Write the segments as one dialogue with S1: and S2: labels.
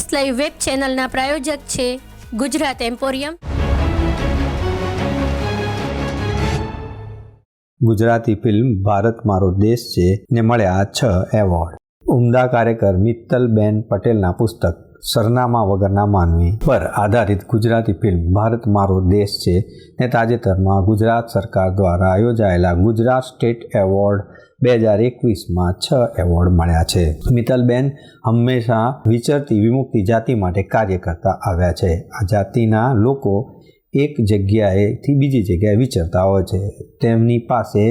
S1: First live web ચેનલના પ્રાયોજક છે Gujarat emporium.
S2: Gujarati film Bharat મારો દેશ છે ને મળ્યા 6 એવોર્ડ. ઉમદા કાર્યકર મિત્તલબેન પટેલના પુસ્તક સરનામા વગરના માનવી પર આધારિત ગુજરાતી ફિલ્મ ભારત મારો દેશ છે ને તાજેતરમાં ગુજરાત સરકાર દ્વારા યોજાયેલા ગુજરાત સ્ટેટ એવોર્ડ 2021માં 6 એવોર્ડ મળ્યા છે. મિત્તલબેન હંમેશા વિચરતી વિમુક્તિ જાતિ માટે કાર્ય કરતા આવ્યા છે. આ જાતિના લોકો એક જગ્યાએથી બીજી જગ્યાએ વિચરતા હોય છે. તેમની પાસે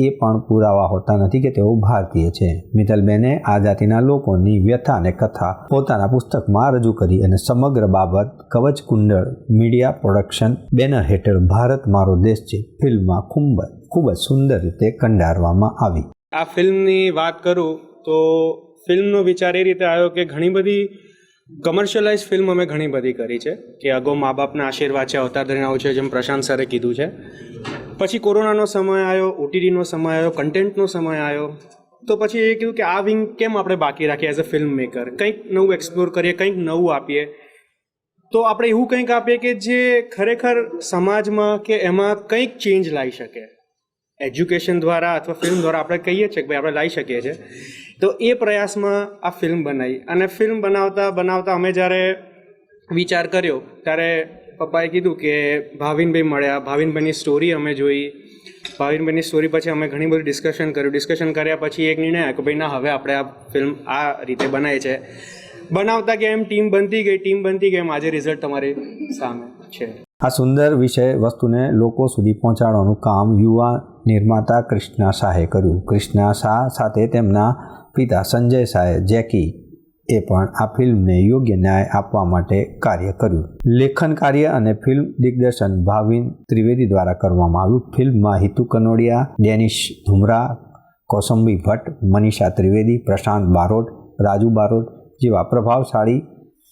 S2: એ પણ પુરાવા હોતા નથી કે તેઓ ભારતીય છે. મિત્તલબેને આ જાતિના લોકોની વ્યથા અને કથા પોતાના પુસ્તકમાં રજૂ કરી અને સમગ્ર બાબત કવચ કુંડળ મીડિયા પ્રોડક્શન બેનર હેઠળ ભારત મારો દેશ છે ફિલ્મમાં ખૂબ જ સુંદર રીતે કંડારવામાં આવી.
S3: આ ફિલ્મની વાત કરું તો ફિલ્મનો વિચાર એ રીતે આવ્યો કે ઘણી બધી કમર્શિયલાઇઝ ફિલ્મ અમે ઘણી બધી કરી છે કે અગાઉ મા બાપના આશીર્વાદ છે, અવતાર ધરીને આવું છે, જેમ પ્રશાંત સરે કીધું છે. પછી કોરોનાનો સમય આવ્યો, OTTનો સમય આવ્યો, કન્ટેન્ટનો સમય આવ્યો, તો પછી એ કીધું કે આ વિંગ કેમ આપણે બાકી રાખીએ એઝ અ ફિલ્મ મેકર, કંઈક નવું એક્સપ્લોર કરીએ, કંઈક નવું આપીએ. તો આપણે એવું કંઈક આપીએ કે જે ખરેખર સમાજમાં કે એમાં કંઈક ચેન્જ લાવી શકે. એજ્યુકેશન દ્વારા અથવા ફિલ્મ દ્વારા આપણે કહીએ છીએ કે ભાઈ આપણે લાવી શકીએ છીએ. તો એ પ્રયાસમાં આ ફિલ્મ બનાવી અને ફિલ્મ બનાવતા અમે જ્યારે વિચાર કર્યો ત્યારે પપ્પાએ કીધું કે ભાવિનભાઈ મળ્યા, ભાવિનભાઈની સ્ટોરી અમે જોઈ. ભાવિનભાઈની સ્ટોરી પછી અમે ઘણી બધી ડિસ્કશન કર્યા પછી એક નિર્ણય આવ્યો કે ભાઈ ના, હવે આપણે આ ફિલ્મ આ રીતે બનાવી છે. બનાવતા કે એમ ટીમ બનતી ગઈ એમ આજે રિઝલ્ટ તમારી સામે છે.
S2: આ સુંદર વિષય વસ્તુને લોકો સુધી પહોંચાડવાનું કામ યુવા નિર્માતા કૃષ્ણા શાહે કર્યું. કૃષ્ણા શાહ સાથે તેમના પિતા સંજય શાહે જેકી એ પણ આ ફિલ્મને યોગ્ય ન્યાય આપવા માટે કાર્ય કર્યું. લેખન કાર્ય અને ફિલ્મ દિગ્દર્શન ભાવિન ત્રિવેદી દ્વારા કરવામાં આવ્યું. ફિલ્મમાં હિતુ કનોડિયા, ડેનિશ ધુમરા, કૌસંબી ભટ્ટ, મનીષા ત્રિવેદી, પ્રશાંત બારોટ, રાજુ બારોટ જેવા પ્રભાવશાળી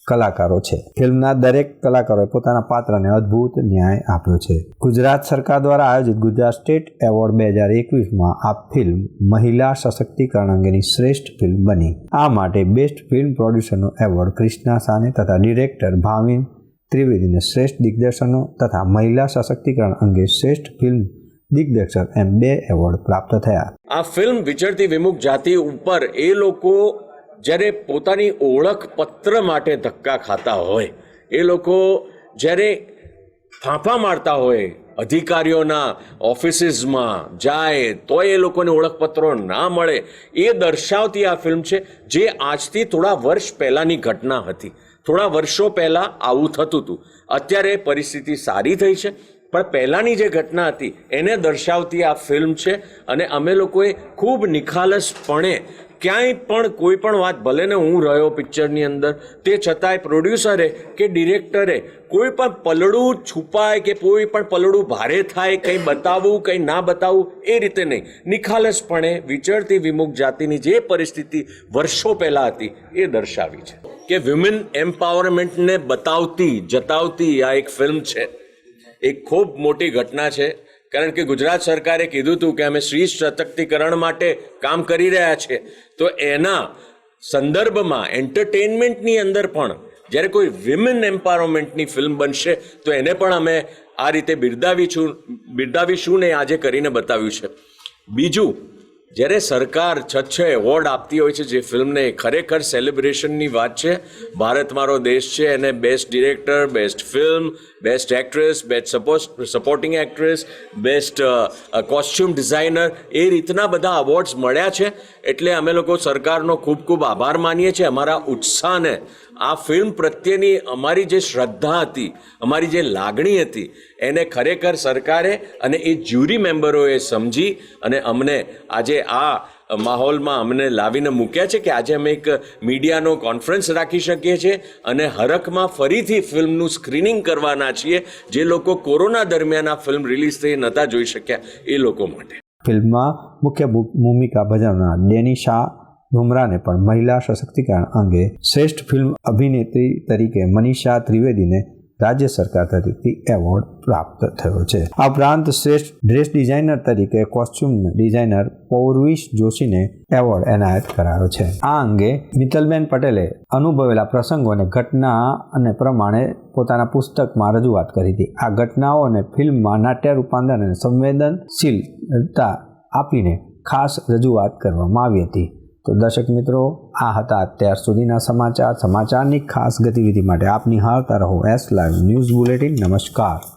S2: કલાકારો છે. ફિલ્મના દરેક કલાકારોએ પોતાના પાત્રને અદ્ભુત ન્યાય આપ્યો છે. ગુજરાત સરકાર દ્વારા આયોજિત ગુજરાત સ્ટેટ એવોર્ડ 2021માં આ ફિલ્મ મહિલા સશક્તિકરણ અંગેની શ્રેષ્ઠ ફિલ્મ બની. આ માટે બેસ્ટ ફિલ્મ પ્રોડ્યુસરનો એવોર્ડ કૃષ્ણા શાહને તથા ડિરેક્ટર ભાવિન ત્રિવેદીને શ્રેષ્ઠ દિગ્દર્શનો તથા મહિલા સશક્તિકરણ અંગે શ્રેષ્ઠ ફિલ્મ દિગ્દર્શક એમ 2 એવોર્ડ પ્રાપ્ત થયા.
S4: આ ફિલ્મ વિચરતી વિમુખ જાતિ ઉપર એ લોકો જ્યારે પોતાની ઓળખ પત્ર માટે ધક્કા ખાતા હોય, એ લોકો જ્યારે ફાંફા મારતા હોય, અધિકારીઓના ઓફિસીસમાં જાય તો એ લોકોને ઓળખપત્રો ના મળે, એ દર્શાવતી આ ફિલ્મ છે. જે આજથી થોડા વર્ષ પહેલાંની ઘટના હતી. થોડા વર્ષો પહેલાં આવું થતું હતું. અત્યારે પરિસ્થિતિ સારી થઈ છે, પણ પહેલાંની જે ઘટના હતી એને દર્શાવતી આ ફિલ્મ છે. અને અમે લોકોએ ખૂબ નિખાલસપણે ક્યાંય પણ કોઈ પણ વાત, ભલે ને હું રહ્યો પિક્ચરની અંદર, તે છતાંય પ્રોડ્યુસરે કે ડિરેક્ટરે કોઈ પણ પલડું છુપાય કે કોઈ પણ પલડું ભારે થાય, કંઈ બતાવવું કંઈ ના બતાવવું એ રીતે નહીં, નિખાલસપણે વિચરતી વિમુખ જાતિની જે પરિસ્થિતિ વર્ષો પહેલાં હતી એ દર્શાવી છે. કે વિમેન એમ્પાવરમેન્ટને જતાવતી આ એક ફિલ્મ છે. એક ખૂબ મોટી ઘટના છે. કારણ કે ગુજરાત સરકારે કીધું હતું કે અમે સ્ત્રી સશક્તિકરણ માટે કામ કરી રહ્યા છે. તો એના સંદર્ભમાં એન્ટરટેનમેન્ટની અંદર પણ જ્યારે કોઈ વિમેન એમ્પાવરમેન્ટની ફિલ્મ બનશે તો એને પણ અમે આ રીતે બિરદાવીશું ને આજે કરીને બતાવ્યું છે. બીજું, જ્યારે સરકાર 6 એવોર્ડ આપતી હોય છે જે ફિલ્મને, ખરેખર સેલિબ્રેશનની વાત છે. ભારત મારો દેશ છે એને best director, best film, best actress, best supporting actress, best costume designer, એ રીતના બધા અવોર્ડ્સ મળ્યા છે. એટલે અમે લોકો સરકારનો ખૂબ ખૂબ આભાર માનીએ છીએ. અમારા ઉત્સાહને, આ ફિલ્મ પ્રત્યેની અમારી જે શ્રદ્ધા હતી, અમારી જે લાગણી હતી, એને ખરેખર સરકારે અને એ જ્યુરી મેમ્બરોએ સમજી અને અમને આજે આ માહોલમાં અમને લાવીને મૂક્યા છે કે આજે અમે એક મીડિયાનો કોન્ફરન્સ રાખી શકીએ છીએ અને હરખમાં ફરીથી ફિલ્મનું સ્ક્રીનિંગ કરવાના છીએ. જે લોકો કોરોના દરમિયાન આ ફિલ્મ રિલીઝ થઈ નહોતા જોઈ શક્યા એ લોકો માટે.
S2: ફિલ્મમાં મુખ્ય ભૂમિકા ભજવનાર ડેનિશા ધુમરાને પણ મહિલા સશક્તિકરણ અંગે શ્રેષ્ઠ ફિલ્મ અભિનેત્રી તરીકે મનીષા ત્રિવેદીને રાજ્ય સરકાર તરફથી એવોર્ડ પ્રાપ્ત થયો છે. આ ઉપરાંત શ્રેષ્ઠ ડ્રેસ ડિઝાઇનર તરીકે કોસ્ચ્યુમ ડિઝાઇનર પૌર્વિશ જોશીને એવોર્ડ એનાયત કરાયો છે. આ અંગે મિત્તલબેન પટેલે અનુભવેલા પ્રસંગોને ઘટના અને પ્રમાણે પોતાના પુસ્તકમાં રજૂઆત કરી હતી. આ ઘટનાઓને ફિલ્મમાં નાટ્ય રૂપાંતર અને સંવેદનશીલતા આપીને ખાસ રજૂઆત કરવામાં આવી હતી. તો દર્શક મિત્રો, આ હતા અત્યાર સુધીના સમાચારની ખાસ ગતિવિધિ માટે આપ નિહાળતા રહો એસ લાઈવ ન્યૂઝ બુલેટિન. નમસ્કાર.